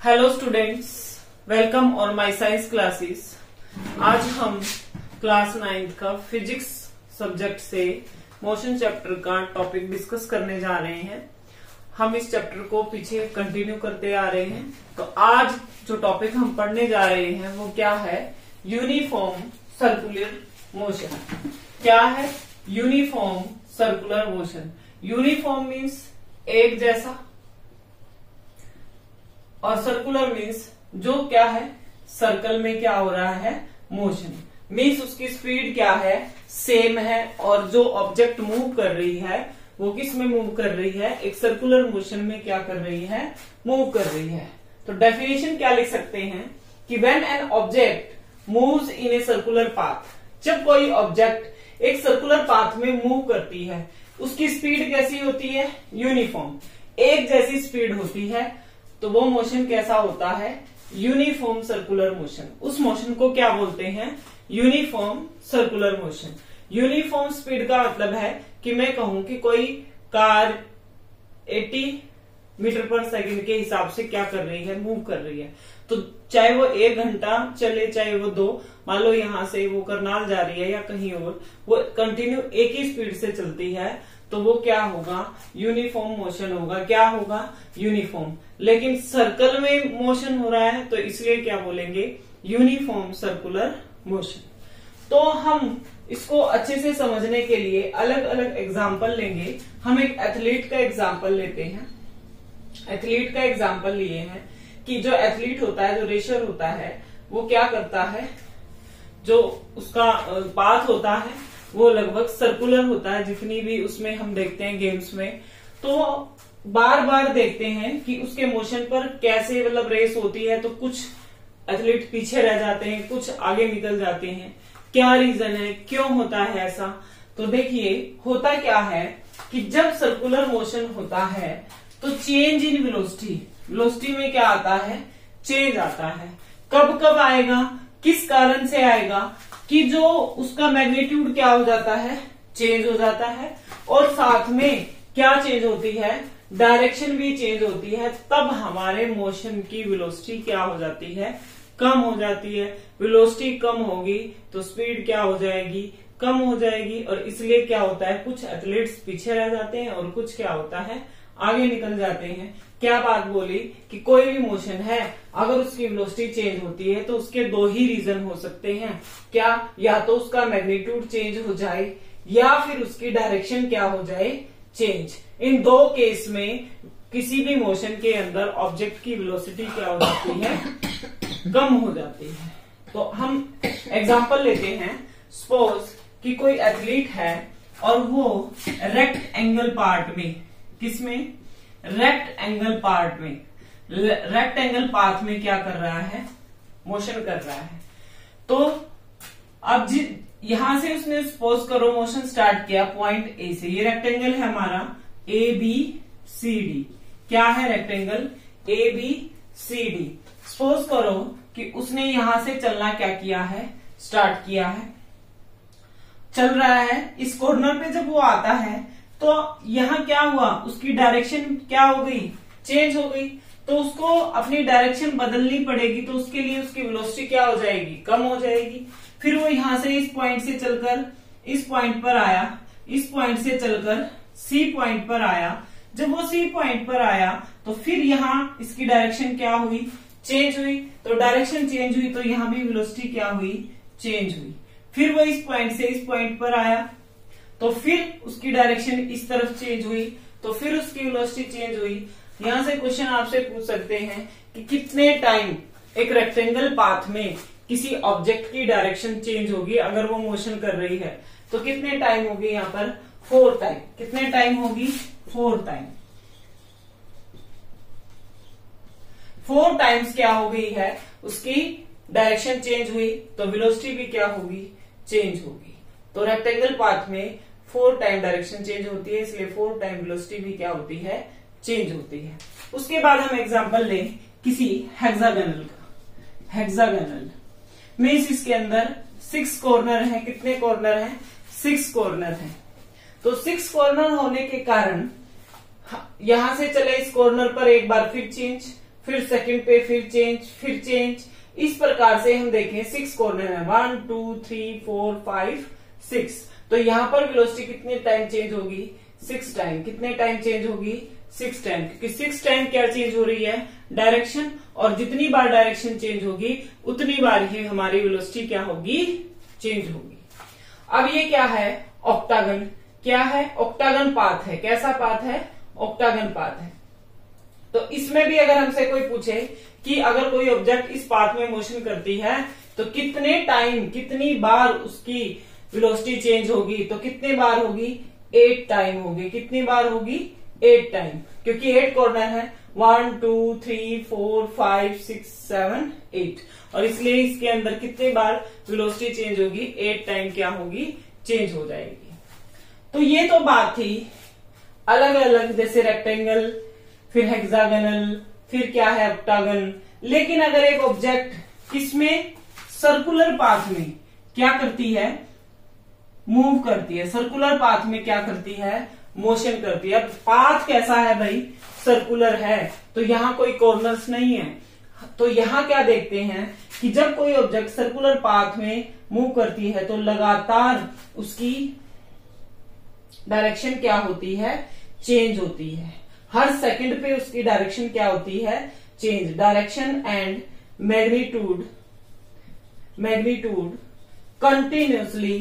Hello students, welcome on my science classes. आज हम class 9th का फिजिक्स सब्जेक्ट से मोशन चैप्टर का टॉपिक डिस्कस करने जा रहे हैं। हम इस चैप्टर को पीछे कंटिन्यू करते आ रहे हैं। तो आज जो टॉपिक हम पढ़ने जा रहे हैं वो क्या है? Uniform circular motion. क्या है uniform circular motion? Uniform means एक जैसा और सर्कुलर मीन्स जो क्या है, सर्कल में क्या हो रहा है, मोशन। मीन्स उसकी स्पीड क्या है, सेम है, और जो ऑब्जेक्ट मूव कर रही है वो किस में मूव कर रही है, एक सर्कुलर मोशन में क्या कर रही है, मूव कर रही है। तो डेफिनेशन क्या लिख सकते हैं कि when an object moves in a circular path, जब कोई ऑब्जेक्ट एक सर्कुलर पाथ में मूव करती है उसकी स्पीड कैसी होती है, यूनिफॉर्म, एक जैसी स्पीड होती है। तो वो मोशन कैसा होता है, यूनिफॉर्म सर्कुलर मोशन। उस मोशन को क्या बोलते हैं, uniform circular motion. Uniform speed का मतलब है कि मैं कहूं कि कोई कार 80 मीटर पर सेकंड के हिसाब से क्या कर रही है, मूव कर रही है। तो चाहे वो 1 घंटा चले, चाहे वो 2, मान लो यहां से वो करनाल जा रही है या कहीं और, वो कंटिन्यू एक ही स्पीड से चलती है, तो वो क्या होगा, यूनिफॉर्म मोशन होगा। क्या होगा, यूनिफॉर्म। लेकिन सर्कल में मोशन हो रहा है तो इसलिए क्या बोलेंगे, यूनिफॉर्म सर्कुलर मोशन। तो हम इसको अच्छे से समझने के लिए अलग अलग एग्जाम्पल लेंगे। हम एक एथलीट का एग्जाम्पल लेते हैं। एथलीट का एग्जाम्पल लिए हैं कि जो एथलीट होता है, जो रेसर होता है, वो क्या करता है, जो उसका पाथ होता है वो लगभग सर्कुलर होता है। जितनी भी उसमें हम देखते हैं गेम्स में, तो बार बार देखते हैं कि उसके मोशन पर कैसे मतलब रेस होती है। तो कुछ एथलीट पीछे रह जाते हैं, कुछ आगे निकल जाते हैं। क्या रीजन है, क्यों होता है ऐसा? तो देखिए होता क्या है कि जब सर्कुलर मोशन होता है तो चेंज इन वेलोसिटी, वेलोसिटी में क्या आता है, चेंज आता है। कब कब आएगा, किस कारण से आएगा कि जो उसका मैग्नीट्यूड क्या हो जाता है, चेंज हो जाता है, और साथ में क्या चेंज होती है, डायरेक्शन भी चेंज होती है। तब हमारे मोशन की वेलोसिटी क्या हो जाती है, कम हो जाती है। वेलोसिटी कम होगी तो स्पीड क्या हो जाएगी, कम हो जाएगी। और इसलिए क्या होता है, कुछ एथलीट्स पीछे रह जाते हैं और कुछ क्या होता है, आगे निकल जाते हैं। क्या बात बोली कि कोई भी मोशन है, अगर उसकी वेलोसिटी चेंज होती है तो उसके 2 ही रीजन हो सकते हैं। क्या, या तो उसका मैग्नीट्यूड चेंज हो जाए या फिर उसकी डायरेक्शन क्या हो जाए, चेंज। इन 2 केस में किसी भी मोशन के अंदर ऑब्जेक्ट की वेलोसिटी क्या हो जाती है, कम हो जाती है। तो हम एग्जांपल लेते हैं। सपोज कि कोई एथलीट है और वो रेक्ट एंगल पार्ट में, किसमें, रेक्ट एंगल पार्ट में, रेक्ट एंगल पाथ में क्या कर रहा है, मोशन कर रहा है। तो अब यहां से उसने सपोज करो मोशन स्टार्ट किया पॉइंट ए से। ये रेक्टेंगल है हमारा ABCD। क्या है रेक्टेंगल ABCD। सपोज करो कि उसने यहां से चलना क्या किया है, स्टार्ट किया है, चल रहा है। इस कॉर्नर पे जब वो आता है तो यहां क्या हुआ, उसकी डायरेक्शन क्या हो गई, चेंज हो गई। तो उसको अपनी डायरेक्शन बदलनी पड़ेगी। तो उसके लिए उसकी वेलोसिटी क्या हो जाएगी, कम हो जाएगी। फिर वो यहां से इस पॉइंट से चलकर इस पॉइंट पर आया, इस पॉइंट से चलकर C पॉइंट पर आया। जब वो C पॉइंट पर आया तो फिर यहाँ इसकी डायरेक्शन क्या हुई, चेंज हुई। तो डायरेक्शन चेंज हुई तो यहाँ भी वेलोसिटी क्या हुई, चेंज हुई। फिर वो इस पॉइंट से इस पॉइंट पर आया तो फिर उसकी डायरेक्शन इस तरफ चेंज हुई, तो फिर उसकी वेलोसिटी चेंज हुई। यहां से क्वेश्चन आपसे पूछ सकते हैं कि कितने टाइम एक रेक्टेंगल पाथ में किसी ऑब्जेक्ट की डायरेक्शन चेंज होगी अगर वो मोशन कर रही है। तो कितने टाइम होगी यहाँ पर, 4 टाइम। कितने टाइम होगी, 4 टाइम। 4 टाइम्स क्या हो गई है, उसकी डायरेक्शन चेंज हुई तो वेलोसिटी भी क्या होगी, चेंज होगी। तो रेक्टेंगल पाथ में 4 टाइम डायरेक्शन चेंज होती है, इसलिए 4 टाइम वेलोसिटी भी क्या होती है, चेंज होती है। उसके बाद हम एग्जांपल लें किसी हेक्सागोनल का। हेक्सागोनल मीन्स इसके अंदर 6 कॉर्नर है। कितने कॉर्नर है, 6 कॉर्नर है। तो 6 कॉर्नर होने के कारण यहां से चले इस कॉर्नर पर एक बार फिर चेंज, फिर सेकंड पे फिर चेंज, इस प्रकार से हम देखें 6 कॉर्नर है, 1 2 3 4 5 6। तो यहाँ पर वेलोसिटी कितने टाइम चेंज होगी? 6 टाइम। कितने टाइम चेंज होगी? 6 टाइम, क्योंकि 6 टाइम क्या चेंज हो रही है? डायरेक्शन। और जितनी बार डायरेक्शन चेंज होगी उतनी बार ही हमारी वेलोसिटी क्या होगी? चेंज होगी। अब ये क्या है? ऑक्टागन। क्या है? ऑक्टागन पाथ है। कैसा पाथ है? ऑक्टागन पाथ है। तो इसमें भी अगर हमसे कोई पूछे कि अगर कोई ऑब्जेक्ट इस पाथ में मोशन करती है तो कितने टाइम, कितनी बार उसकी वेलोसिटी चेंज होगी, तो कितने बार होगी? 8 टाइम होगी। कितनी बार होगी? 8 टाइम, क्योंकि 8 कॉर्नर है, 1 2 3 4 5 6 7 8, और इसलिए इसके अंदर कितने बार वेलोसिटी चेंज होगी? 8 टाइम क्या होगी? चेंज हो जाएगी। तो ये तो बात थी अलग अलग, जैसे रेक्टेंगल, फिर हेक्सागोनल, फिर क्या है? ऑक्टागन। लेकिन अगर एक ऑब्जेक्ट किसमें? सर्कुलर पाथ में क्या करती है? मूव करती है। सर्कुलर पाथ में क्या करती है? मोशन करती है। अब पाथ कैसा है भाई? सर्कुलर है, तो यहां कोई कॉर्नर्स नहीं है। तो यहां क्या देखते हैं कि जब कोई ऑब्जेक्ट सर्कुलर पाथ में मूव करती है तो लगातार उसकी डायरेक्शन क्या होती है? चेंज होती है। हर सेकंड पे उसकी डायरेक्शन क्या होती है? Change. Direction and magnitude continuously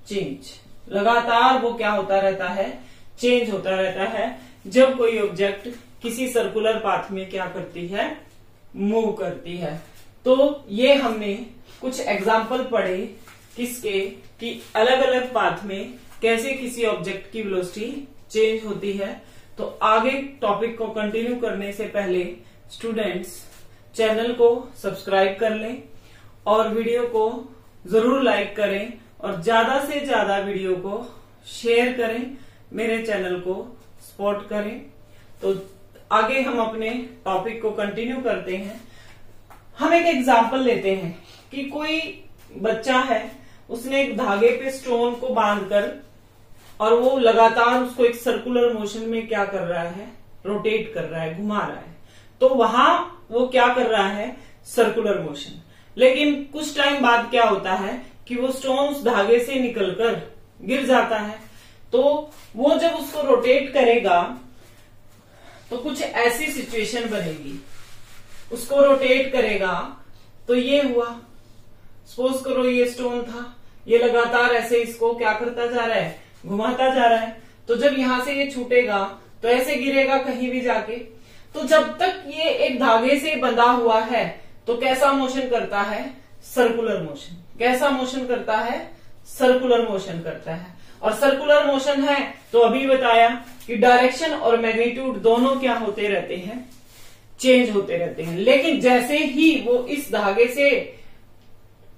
change. लगातार वो क्या होता रहता है? चेंज होता रहता है जब कोई ऑब्जेक्ट किसी सर्कुलर पाथ में क्या करती है? मूव करती है। तो ये हमने कुछ एग्जाम्पल पढ़े किसके, कि अलग अलग पाथ में कैसे किसी ऑब्जेक्ट की वेलोसिटी चेंज होती है। तो आगे टॉपिक को कंटिन्यू करने से पहले स्टूडेंट्स चैनल को सब्सक्राइब कर लें और वीडियो को जरूर लाइक करें और ज्यादा से ज्यादा वीडियो को शेयर करें, मेरे चैनल को सपोर्ट करें। तो आगे हम अपने टॉपिक को कंटिन्यू करते हैं। हम एक एग्जांपल लेते हैं कि कोई बच्चा है, उसने एक धागे पे स्टोन को बांधकर और वो लगातार उसको एक सर्कुलर मोशन में क्या कर रहा है? रोटेट कर रहा है, घुमा रहा है। तो वहां वो क्या कर रहा है? Circular motion. लेकिन कुछ टाइम बाद क्या होता है कि वो स्टोन उस धागे से निकलकर गिर जाता है। तो वो जब उसको रोटेट करेगा तो कुछ ऐसी सिचुएशन बनेगी, उसको रोटेट करेगा तो ये हुआ। सपोज करो ये स्टोन था, ये लगातार ऐसे इसको क्या करता जा रहा है? घुमाता जा रहा है। तो जब यहां से ये छूटेगा तो ऐसे गिरेगा कहीं भी जाके। तो जब तक ये एक धागे से बंधा हुआ है तो कैसा मोशन करता है? Circular motion. कैसा मोशन करता है? सर्कुलर मोशन करता है। और सर्कुलर मोशन है तो अभी बताया कि डायरेक्शन और मैग्नीट्यूड दोनों क्या होते रहते हैं? चेंज होते रहते हैं। लेकिन जैसे ही वो इस धागे से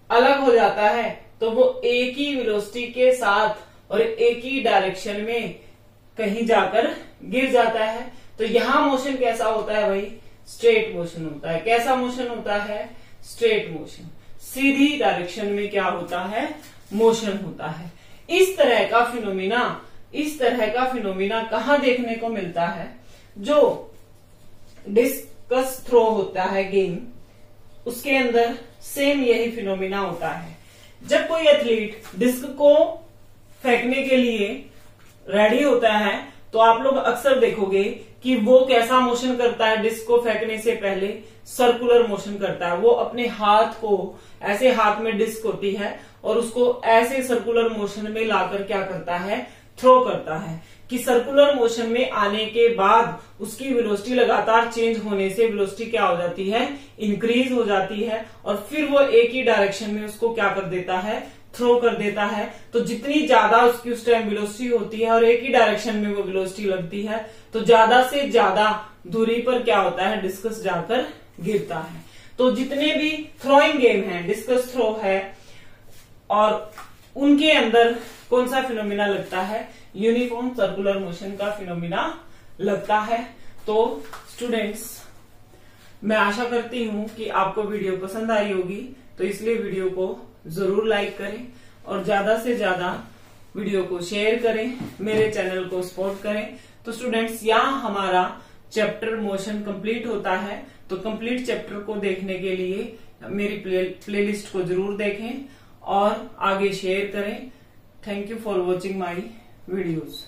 अलग हो जाता है तो वो एक ही वेलोसिटी के साथ और एक ही डायरेक्शन में कहीं जाकर गिर जाता है। तो यहां मोशन कैसा होता है भाई? स्ट्रेट मोशन होता है। कैसा मोशन होता है? Straight motion. सीधी डायरेक्शन में क्या होता है? मोशन होता है। इस तरह का फिनोमिना कहां देखने को मिलता है? जो डिस्कस थ्रो होता है गेम, उसके अंदर सेम यही फिनोमिना होता है। जब कोई एथलीट डिस्क को फेंकने के लिए रेडी होता है तो आप लोग अक्सर देखोगे कि वो कैसा मोशन करता है? डिस्क को फेंकने से पहले सर्कुलर मोशन करता है। वो अपने हाथ को ऐसे, हाथ में डिस्क होती है और उसको ऐसे सर्कुलर मोशन में लाकर क्या करता है? थ्रो करता है। कि सर्कुलर मोशन में आने के बाद उसकी वेलोसिटी लगातार चेंज होने से वेलोसिटी क्या हो जाती है? इंक्रीज हो जाती है और फिर वो एक ही डायरेक्शन में उसको क्या कर देता है? थ्रो कर देता है। तो जितनी ज्यादा उसकी उस टाइम वेलोसिटी होती है और एक ही डायरेक्शन में वो वेलोसिटी लगती है तो ज्यादा से ज्यादा दूरी पर क्या होता है? डिस्कस जाकर गिरता है। तो जितने भी थ्रोइंग गेम है, डिस्कस थ्रो है, और उनके अंदर कौन सा फिनोमिना लगता है? यूनिफॉर्म सर्कुलर मोशन का फिनोमिना लगता है। तो स्टूडेंट्स, मैं आशा करती हूं कि आपको वीडियो पसंद आई होगी, तो इसलिए वीडियो को जरूर लाइक करें और ज्यादा से ज्यादा वीडियो को शेयर करें, मेरे चैनल को सपोर्ट करें। तो स्टूडेंट्स, यहाँ हमारा चैप्टर मोशन कंप्लीट होता है। तो कंप्लीट चैप्टर को देखने के लिए मेरी प्लेलिस्ट को जरूर देखें और आगे शेयर करें। Thank you for watching my videos.